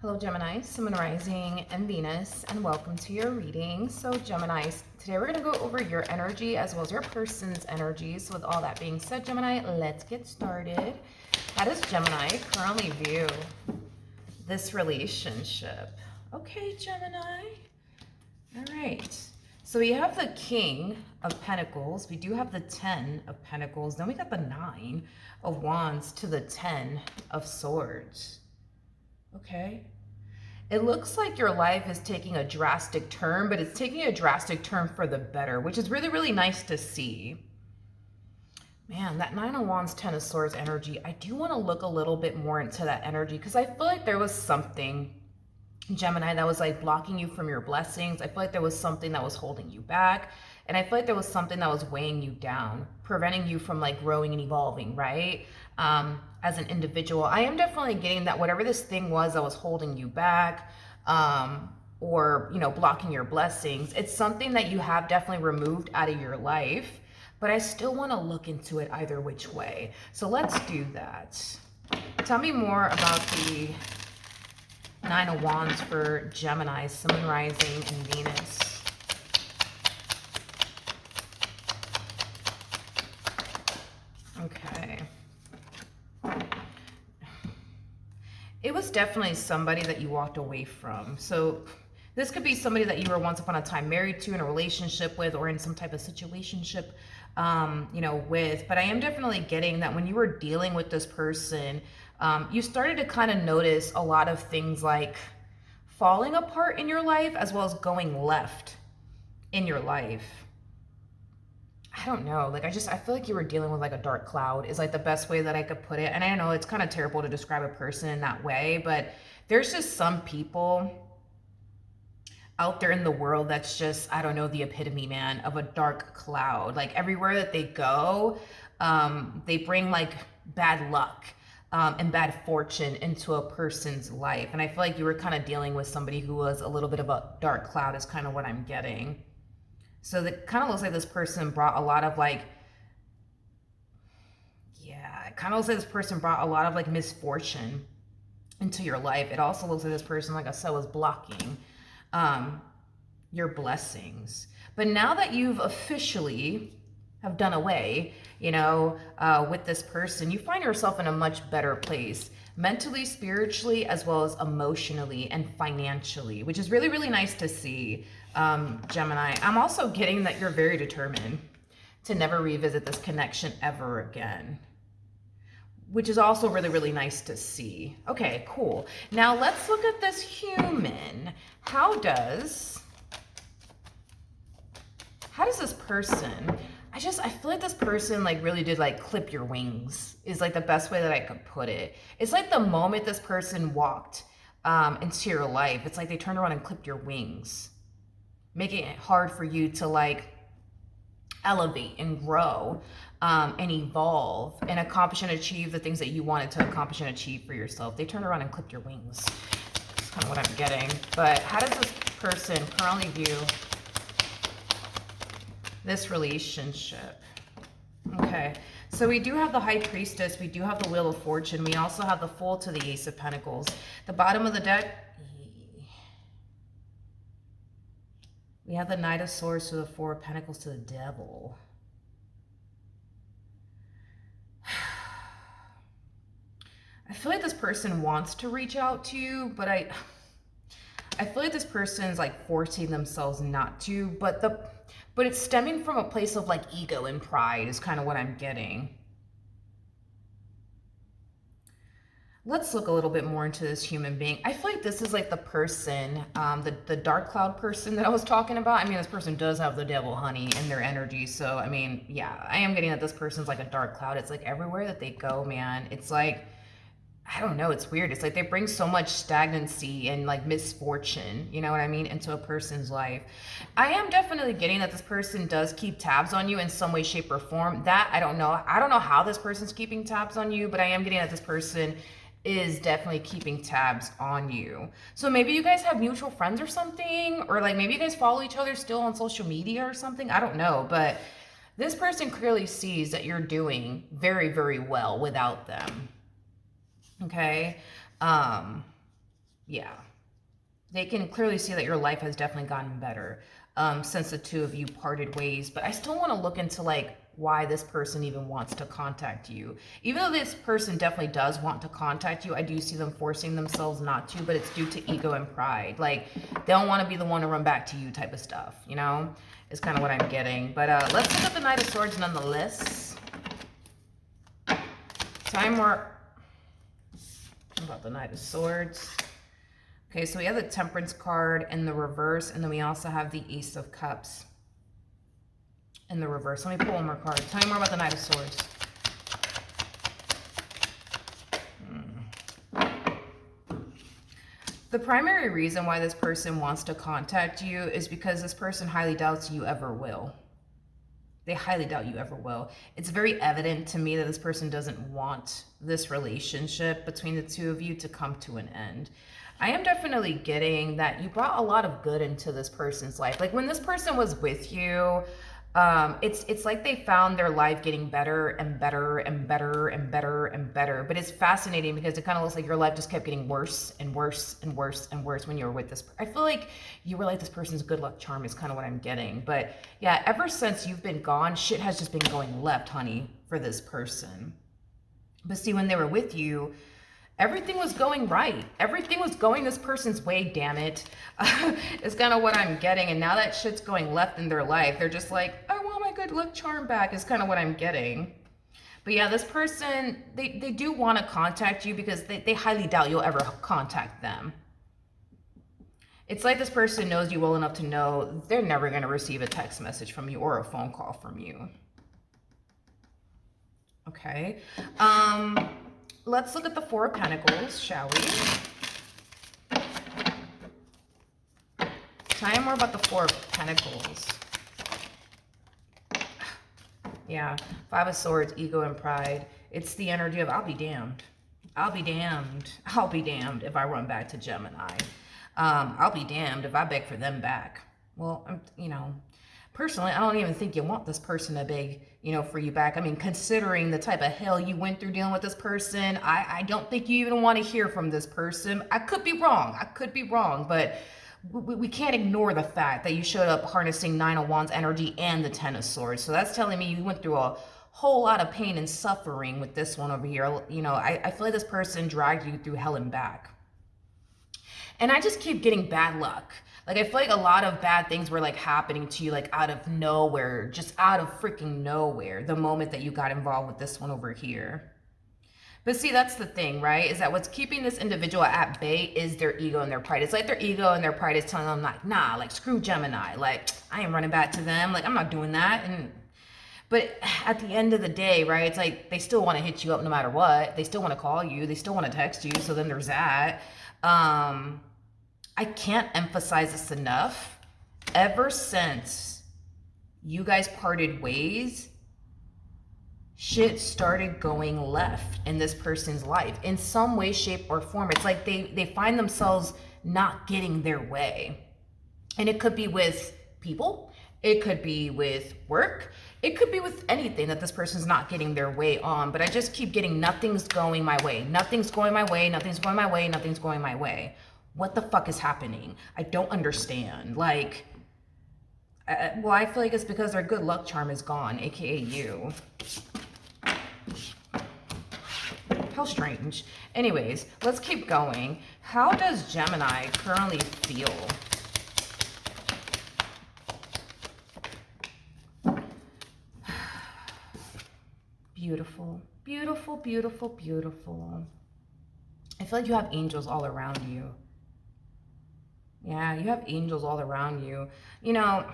Hello Gemini, Sun, Moon, Rising, and Venus, and welcome to your reading. So Gemini, today we're going to go over your energy as well as your person's energy. So with all that being said, Gemini, let's get started. How does Gemini currently view this relationship? Okay, Gemini. All right. So we have the King of Pentacles. We do have the 10 of Pentacles. Then we got the 9 of Wands to the 10 of Swords. Okay. It looks like your life is taking a drastic turn, but it's taking a drastic turn for the better, which is really, really nice to see. Man, that 9 of Wands, 10 of Swords energy, I do want to look a little bit more into that energy because I feel like there was something, Gemini, that was like blocking you from your blessings. I feel like there was something that was holding you back. And I feel like there was something that was weighing you down, preventing you from like growing and evolving, right? As an individual, I am definitely getting that whatever this thing was that was holding you back, or, you know, blocking your blessings, it's something that you have definitely removed out of your life, but I still want to look into it either which way. So let's do that. Tell me more about the 9 of Wands for Gemini, Sun, Moon, Rising, and Venus. Okay. It was definitely somebody that you walked away from. So this could be somebody that you were once upon a time married to, in a relationship with, or in some type of situationship, you know, with. But I am definitely getting that when you were dealing with this person, you started to kind of notice a lot of things like falling apart in your life as well as going left in your life. I don't know. Like, I feel like you were dealing with like a dark cloud is like the best way that I could put it. And I know it's kind of terrible to describe a person in that way, but there's just some people out there in the world that's just, I don't know, the epitome, man, of a dark cloud. Like everywhere that they go, they bring like bad luck and bad fortune into a person's life. And I feel like you were kind of dealing with somebody who was a little bit of a dark cloud is kind of what I'm getting. So it kind of looks like this person brought a lot of like, yeah, it kind of looks like this person brought a lot of like misfortune into your life. It also looks like this person, like I said, was blocking your blessings. But now that you've officially have done away, you know, with this person, you find yourself in a much better place mentally, spiritually, as well as emotionally and financially, which is really, really nice to see, Gemini. I'm also getting that you're very determined to never revisit this connection ever again, which is also really, really nice to see. Okay, cool. Now let's look at this human. How does this person, I feel like this person like really did like clip your wings is like the best way that I could put it. It's like the moment this person walked into your life, it's like they turned around and clipped your wings, making it hard for you to like elevate and grow and evolve and accomplish and achieve the things that you wanted to accomplish and achieve for yourself. They turned around and clipped your wings. That's kind of what I'm getting. But how does this person currently view this relationship? Okay, so we do have the High Priestess, we do have the Wheel of Fortune, we also have the Fool to the Ace of Pentacles. The bottom of the deck, we have the Knight of Swords to the Four of Pentacles to the Devil. I feel like this person wants to reach out to you, but I feel like this person's like forcing themselves not to, but it's stemming from a place of like ego and pride is kind of what I'm getting. Let's look a little bit more into this human being. I feel like this is like the person, the dark cloud person that I was talking about. I mean, this person does have the devil honey in their energy. So, I mean, yeah, I am getting that this person's like a dark cloud. It's like everywhere that they go, man, it's like, I don't know, it's weird. It's like they bring so much stagnancy and like misfortune, you know what I mean, into a person's life. I am definitely getting that this person does keep tabs on you in some way, shape, or form. That I don't know. I don't know how this person's keeping tabs on you, but I am getting that this person is definitely keeping tabs on you. So maybe you guys have mutual friends or something, or like maybe you guys follow each other still on social media or something. I don't know, but this person clearly sees that you're doing very, very well without them. Okay. Yeah. They can clearly see that your life has definitely gotten better since the two of you parted ways. But I still want to look into like why this person even wants to contact you. Even though this person definitely does want to contact you, I do see them forcing themselves not to, but it's due to ego and pride. Like they don't want to be the one to run back to you type of stuff, you know, is kind of what I'm getting. But let's look at the Knight of Swords nonetheless. Time more about the Knight of Swords. Okay, so we have the Temperance card in the reverse, and then we also have the Ace of Cups in the reverse. Let me pull one more card. Tell me more about the Knight of Swords. The primary reason why this person wants to contact you is because this person highly doubts you ever will. They highly doubt you ever will. It's very evident to me that this person doesn't want this relationship between the two of you to come to an end. I am definitely getting that you brought a lot of good into this person's life. Like when this person was with you, it's like they found their life getting better and better and better and better and better. But it's fascinating because it kind of looks like your life just kept getting worse and worse and worse and worse when you were with this. I feel like you were like this person's good luck charm is kind of what I'm getting. But yeah, ever since you've been gone, shit has just been going left, honey, for this person. But see, when they were with you, everything was going right. Everything was going this person's way, damn it. It's kind of what I'm getting. And now that shit's going left in their life, they're just like, I want my good luck charm back, is kind of what I'm getting. But yeah, this person, they do want to contact you because they highly doubt you'll ever contact them. It's like this person knows you well enough to know they're never going to receive a text message from you or a phone call from you. Okay. Let's look at the Four of Pentacles, shall we? Tell me more about the Four of Pentacles. Yeah, Five of Swords, ego and pride. It's the energy of I'll be damned. I'll be damned. I'll be damned if I run back to Gemini. I'll be damned if I beg for them back. Well, you know, personally, I don't even think you want this person to beg, you know, for you back. I mean, considering the type of hell you went through dealing with this person, I don't think you even want to hear from this person. I could be wrong. I could be wrong, but we can't ignore the fact that you showed up harnessing Nine of Wands energy and the Ten of Swords. So that's telling me you went through a whole lot of pain and suffering with this one over here. You know, I feel like this person dragged you through hell and back. And I just keep getting bad luck. Like, I feel like a lot of bad things were, like, happening to you, like, out of nowhere. Just out of freaking nowhere. The moment that you got involved with this one over here. But see, that's the thing, right? Is that what's keeping this individual at bay is their ego and their pride. It's like their ego and their pride is telling them, like, nah, like, screw Gemini. Like, I ain't running back to them. Like, I'm not doing that. But at the end of the day, right, it's like they still want to hit you up no matter what. They still want to call you. They still want to text you. So then there's that. I can't emphasize this enough. Ever since you guys parted ways, shit started going left in this person's life in some way, shape, or form. It's like they find themselves not getting their way. And it could be with people. It could be with work. It could be with anything that this person's not getting their way on. But I just keep getting nothing's going my way. Nothing's going my way. Nothing's going my way. Nothing's going my way. What the fuck is happening? I don't understand. Like, well, I feel like it's because their good luck charm is gone, aka you. How strange. Anyways, let's keep going. How does Gemini currently feel? Beautiful, beautiful, beautiful, beautiful. I feel like you have angels all around you. Yeah, you have angels all around you. You know,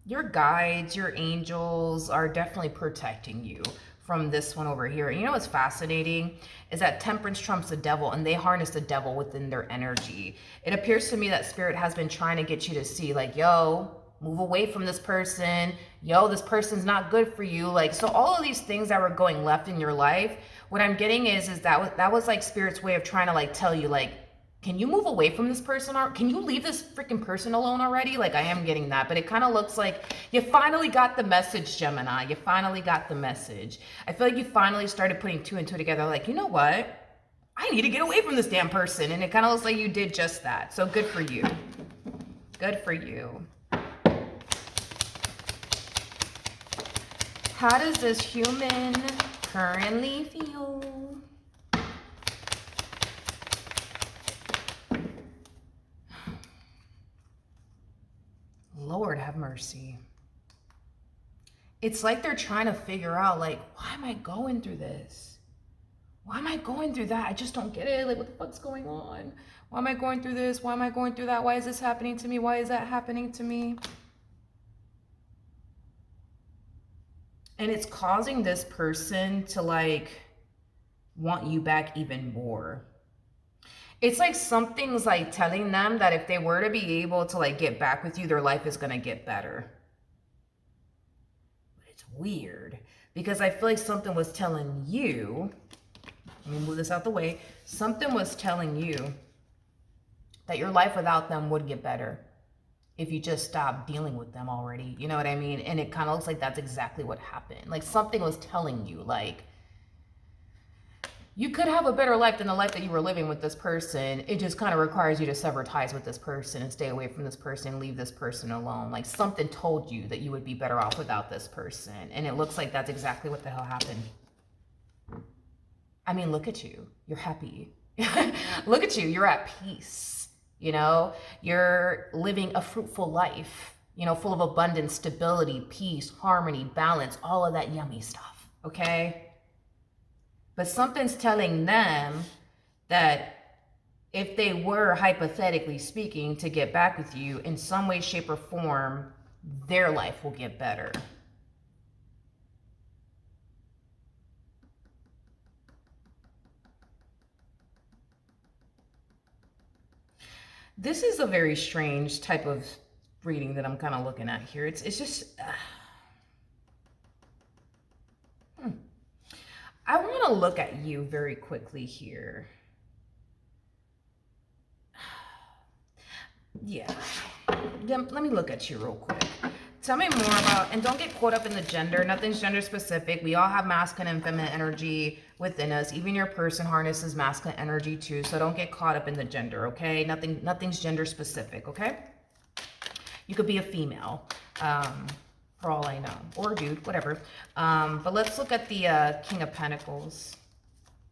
your guides, your angels are definitely protecting you from this one over here. And you know what's fascinating is that Temperance trumps the devil, and they harness the devil within their energy. It appears to me that Spirit has been trying to get you to see, like, yo, move away from this person. Yo, this person's not good for you. Like, so all of these things that were going left in your life, what I'm getting is that was like Spirit's way of trying to, like, tell you, like, can you move away from this person? Or can you leave this freaking person alone already? Like, I am getting that, but it kind of looks like you finally got the message, Gemini. You finally got the message. I feel like you finally started putting two and two together. Like, you know what? I need to get away from this damn person. And it kind of looks like you did just that. So good for you. Good for you. How does this human currently feel? Lord have mercy. It's like they're trying to figure out, like, why am I going through this? Why am I going through that? I just don't get it. Like, what the fuck's going on? Why am I going through this? Why am I going through that? Why is this happening to me? Why is that happening to me? And it's causing this person to, like, want you back even more. It's like something's like telling them that if they were to be able to like get back with you, their life is going to get better. But it's weird because I feel like something was telling you, let me move this out the way. Something was telling you that your life without them would get better if you just stopped dealing with them already. You know what I mean? And it kind of looks like that's exactly what happened. Like something was telling you, like, you could have a better life than the life that you were living with this person. It just kind of requires you to sever ties with this person and stay away from this person, leave this person alone. Like something told you that you would be better off without this person. And it looks like that's exactly what the hell happened. I mean, look at you. You're happy. Look at you. You're at peace. You know, you're living a fruitful life, you know, full of abundance, stability, peace, harmony, balance, all of that yummy stuff. Okay. But something's telling them that if they were, hypothetically speaking, to get back with you in some way, shape, or form, their life will get better. This is a very strange type of reading that I'm kind of looking at here. It's just... I want to look at you very quickly here. Yeah. Let me look at you real quick. Tell me more about, and don't get caught up in the gender. Nothing's gender specific. We all have masculine and feminine energy within us. Even your person harnesses masculine energy too. So don't get caught up in the gender, okay? Nothing's gender specific, okay? You could be a female. For all I know, or a dude, whatever. But let's look at the King of Pentacles.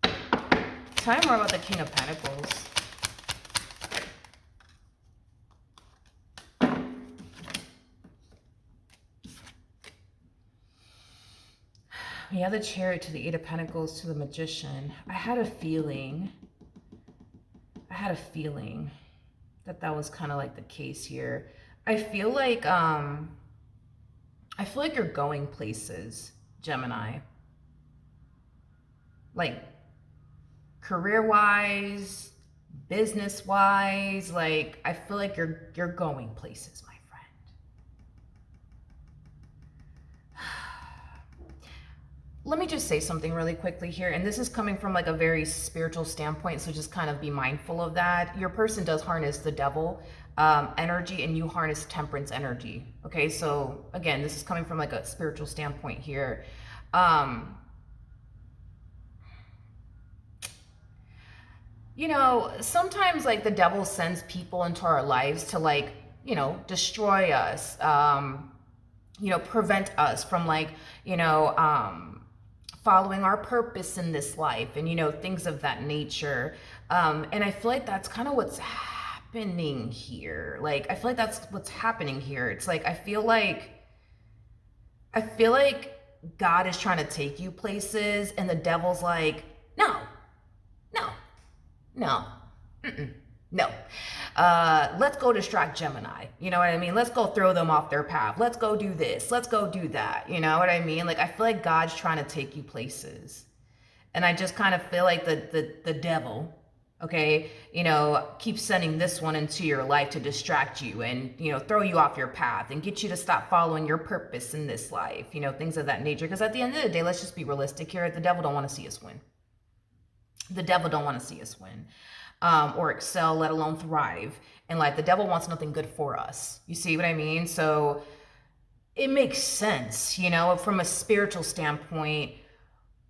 Tell me more about the King of Pentacles. We have the Chariot to the Eight of Pentacles to the Magician. I had a feeling that that was kind of like the case here. I feel like you're going places, Gemini. Like career-wise, business-wise, like I feel like you're going places, my friend. Let me just say something really quickly here, and this is coming from like a very spiritual standpoint, so just kind of be mindful of that. Your person does harness the devil energy, and you harness temperance energy. Okay, so again, this is coming from like a spiritual standpoint here. You know, sometimes like the devil sends people into our lives to like, you know, destroy us, you know, prevent us from like, you know, following our purpose in this life and, you know, things of that nature. And I feel like that's kind of what's happening here. Like, I feel like that's what's happening here. It's like, I feel like God is trying to take you places and the devil's like, no, no. Let's go distract Gemini. You know what I mean? Let's go throw them off their path. Let's go do this. Let's go do that. You know what I mean? Like, I feel like God's trying to take you places. And I just kind of feel like the devil, okay, you know, keeps sending this one into your life to distract you and, you know, throw you off your path and get you to stop following your purpose in this life, you know, things of that nature. Because at the end of the day, let's just be realistic here. The devil don't want to see us win. The devil don't want to see us win. Or excel, let alone thrive in life. The devil wants nothing good for us. You see what I mean? So it makes sense, you know, from a spiritual standpoint,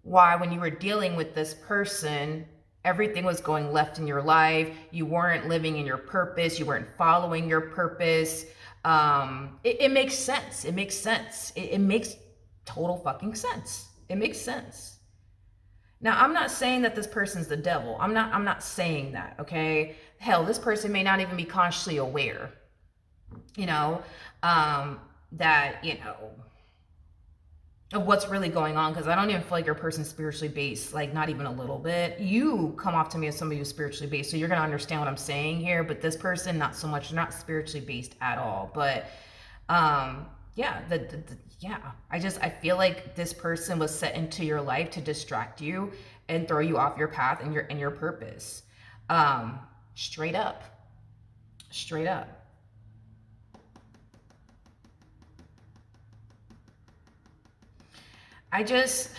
why when you were dealing with this person, Everything was going left in your life. You weren't living in your purpose. You weren't following your purpose. It makes sense. It makes sense. It makes total fucking sense. It makes sense. Now, I'm not saying that this person's the devil. I'm not saying that, okay? Hell, this person may not even be consciously aware, you know, that, you know, of what's really going on, because I don't even feel like you're a person spiritually based, like not even a little bit. You come off to me as somebody who's spiritually based, so you're gonna understand what I'm saying here, but this person, not so much. They're not spiritually based at all. But yeah, yeah, I feel like this person was set into your life to distract you and throw you off your path and your purpose. Straight up. Straight up. I just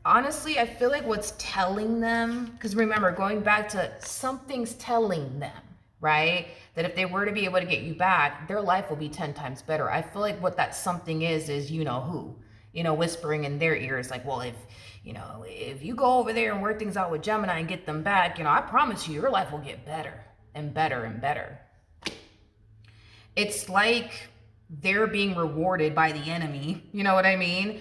honestly, I feel like what's telling them, because remember, going back to something's telling them, right? That if they were to be able to get you back, their life will be 10 times better. I feel like what that something is you know who, you know, whispering in their ears, like, well, if, you know, if you go over there and work things out with Gemini and get them back, you know, I promise you, your life will get better and better and better. It's like they're being rewarded by the enemy, you know what I mean?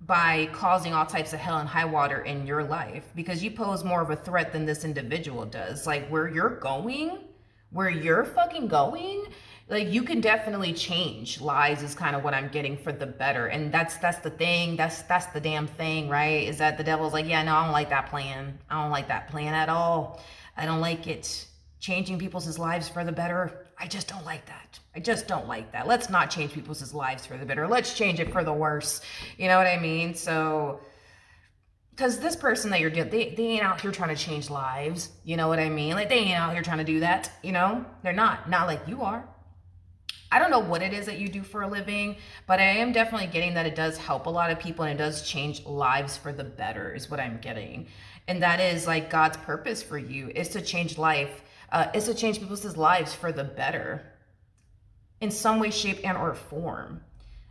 By causing all types of hell and high water in your life, because you pose more of a threat than this individual does. Like where you're fucking going, like you can definitely change lives is kind of what I'm getting for the better. And that's the thing, that's the damn thing, right? Is that the devil's like, yeah, no, I don't like that plan. I don't like that plan at all. I don't like it. Changing people's lives for the better, I just don't like that. I just don't like that. Let's not change people's lives for the better. Let's change it for the worse. You know what I mean? So, because this person that you're dealing, they ain't out here trying to change lives. You know what I mean? Like they ain't out here trying to do that. You know, they're not like you are. I don't know what it is that you do for a living, but I am definitely getting that it does help a lot of people and it does change lives for the better is what I'm getting. And that is like God's purpose for you is to change life. Is to change people's lives for the better in some way, shape, and or form.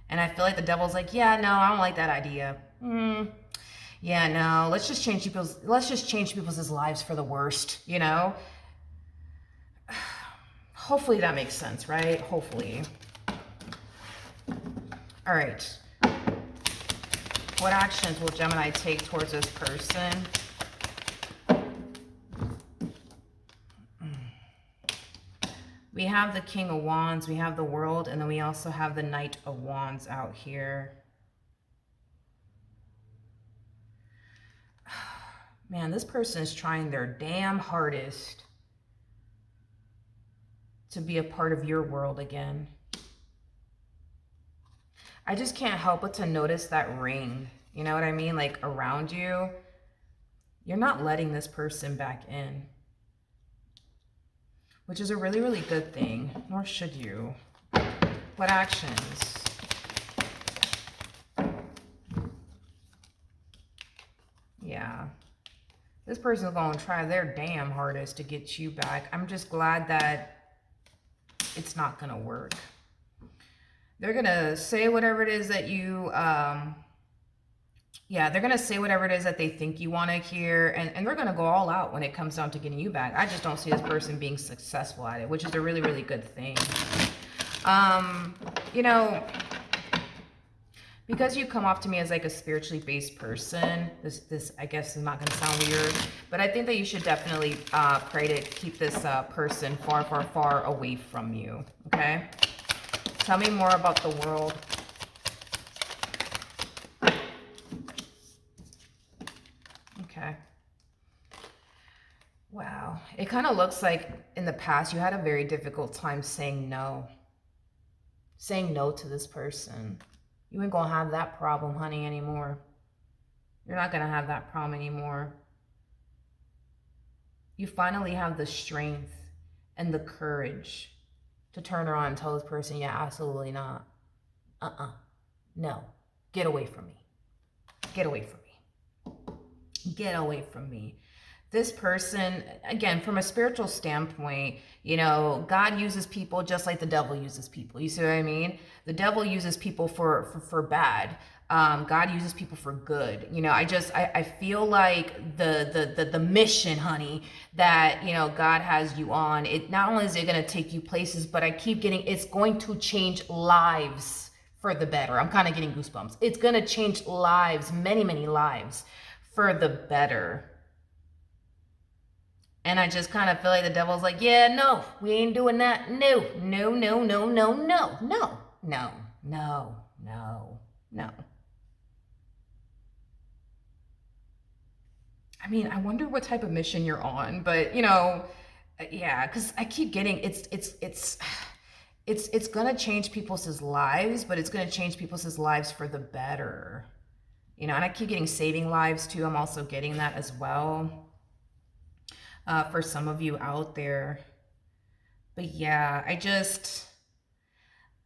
And I feel like the devil's like, yeah, no, I don't like that idea. Yeah, no, let's just change people's lives for the worst, you know? Hopefully that makes sense, right? Hopefully. All right. What actions will Gemini take towards this person? We have the King of Wands, we have the World, and then we also have the Knight of Wands out here. Man, this person is trying their damn hardest to be a part of your world again. I just can't help but to notice that ring. You know what I mean? Like around you. You're not letting this person back in, which is a really, really good thing. Nor should you. What actions? Yeah. This person's going to try their damn hardest to get you back. I'm just glad that it's not going to work. They're going to say whatever it is that you, yeah, they're going to say whatever it is that they think you want to hear. And they're going to go all out when it comes down to getting you back. I just don't see this person being successful at it, which is a really, really good thing. You know, because you come off to me as like a spiritually based person, this I guess is not going to sound weird, but I think that you should definitely pray to keep this person far, far, far away from you, okay? Tell me more about the World. Okay. Wow. It kind of looks like in the past you had a very difficult time saying no. Saying no to this person. You ain't gonna have that problem, honey, anymore. You're not gonna have that problem anymore. You finally have the strength and the courage to turn around and tell this person, yeah, absolutely not. No. Get away from me. Get away from me. Get away from me. This person, again, from a spiritual standpoint, you know, God uses people just like the devil uses people. You see what I mean? The devil uses people for bad. God uses people for good. You know, I feel like the mission, honey, that, you know, God has you on, it not only is it going to take you places, but I keep getting, it's going to change lives for the better. I'm kind of getting goosebumps. It's going to change lives, many, many lives for the better. And I just kind of feel like the devil's like, yeah, no, we ain't doing that. No, no, no, no, no, no, no, no, no, no, no. I mean, I wonder what type of mission you're on, but you know, yeah, because I keep getting it's gonna change people's lives, but it's gonna change people's lives for the better. You know, and I keep getting saving lives too. I'm also getting that as well, for some of you out there. But yeah,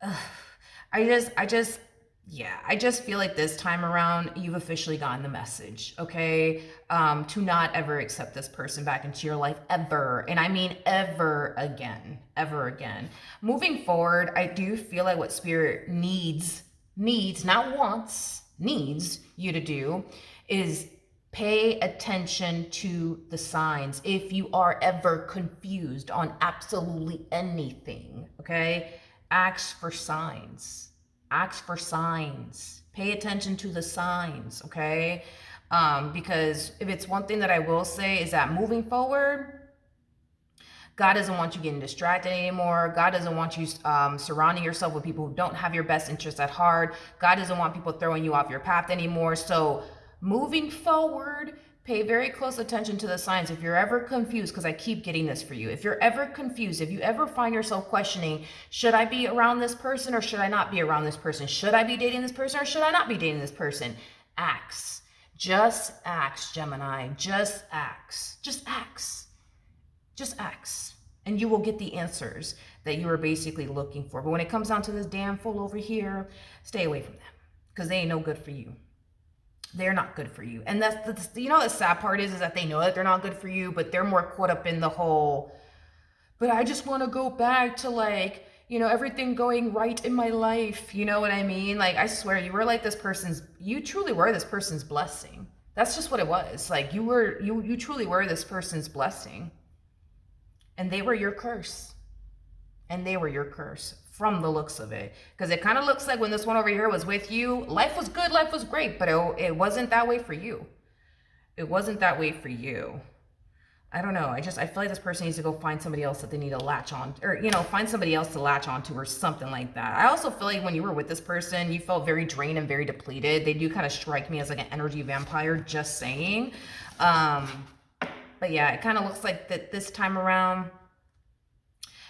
uh, yeah, I just feel like this time around, you've officially gotten the message, okay? To not ever accept this person back into your life ever. And I mean ever again, ever again. Moving forward, I do feel like what spirit needs, not wants, needs you to do is pay attention to the signs. If you are ever confused on absolutely anything, okay? Ask for signs. Ask for signs. Pay attention to the signs, okay? Because if it's one thing that I will say is that moving forward, God doesn't want you getting distracted anymore. God doesn't want you surrounding yourself with people who don't have your best interests at heart. God doesn't want people throwing you off your path anymore. So moving forward, pay very close attention to the signs. If you're ever confused, because I keep getting this for you, if you're ever confused, if you ever find yourself questioning, should I be around this person or should I not be around this person? Should I be dating this person or should I not be dating this person? Ask. Just ask, Gemini. Just ask. Just ask. Just ask. And you will get the answers that you are basically looking for. But when it comes down to this damn fool over here, stay away from them because they ain't no good for you. They're not good for you. And that's you know, the sad part is that they know that they're not good for you, but they're more caught up in the whole, but I just want to go back to, like, you know, everything going right in my life. You know what I mean? Like, I swear you were like you truly were this person's blessing. That's just what it was. Like, you truly were this person's blessing. And they were your curse. And they were your curse from the looks of it. Because it kind of looks like when this one over here was with you, life was good, life was great, but it wasn't that way for you. It wasn't that way for you. I don't know. I feel like this person needs to go find somebody else that they need to latch on, or, you know, find somebody else to latch onto or something like that. I also feel like when you were with this person, you felt very drained and very depleted. They do kind of strike me as like an energy vampire, just saying. But yeah, it kind of looks like that this time around,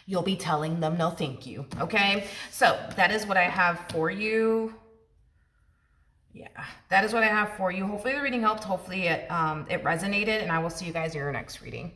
you'll be telling them no thank you, okay? So that is what I have for you. Yeah, that is what I have for you. Hopefully the reading helped. Hopefully it resonated, and I will see you guys in your next reading.